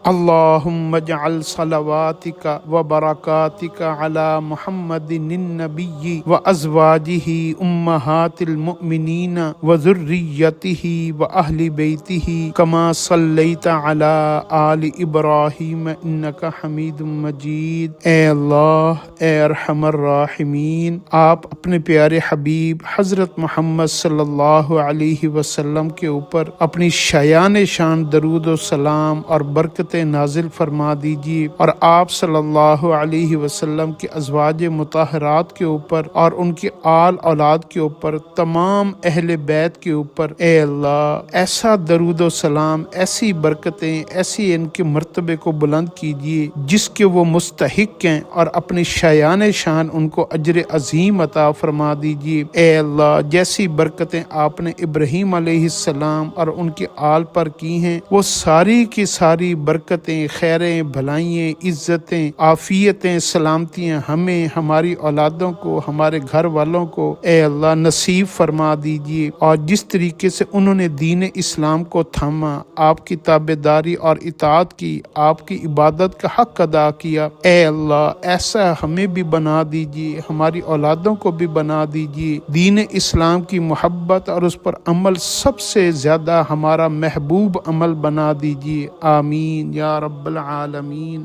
اللہم اجعل صلواتک و برکاتک علی محمد النبی و ازواجہ امہات المؤمنین و ذریتہ و اہل بیتہ کما صلیت علی آل ابراہیم انک حمید مجید۔ اے اللہ، اے ارحم الراحمین، آپ اپنے پیارے حبیب حضرت محمد صلی اللہ علیہ وسلم کے اوپر اپنی شایان شان درود و سلام اور برکت نازل فرما دیجیے، اور آپ صلی اللہ علیہ وسلم کے ازواج مطہرات کے اوپر اور ان کی آل اولاد کے اوپر، تمام اہل بیت کے اوپر اے اللہ ایسا درود و سلام، ایسی برکتیں، ایسی ان کے مرتبے کو بلند کیجیے جس کے وہ مستحق ہیں، اور اپنی شایان شان ان کو اجر عظیم عطا فرما دیجیے۔ اے اللہ، جیسی برکتیں آپ نے ابراہیم علیہ السلام اور ان کی آل پر کی ہیں، وہ ساری کی ساری برکتیں، خیریں، بھلائیاں، عزتیں، عافیتیں، سلامتیاں ہمیں، ہماری اولادوں کو، ہمارے گھر والوں کو اے اللہ نصیب فرما دیجیے۔ اور جس طریقے سے انہوں نے دین اسلام کو تھاما، آپ کی تابعداری اور اطاعت کی، آپ کی عبادت کا حق ادا کیا، اے اللہ ایسا ہمیں بھی بنا دیجیے، ہماری اولادوں کو بھی بنا دیجیے۔ دین اسلام کی محبت اور اس پر عمل سب سے زیادہ ہمارا محبوب عمل بنا دیجیے، آمین یا رب العالمین۔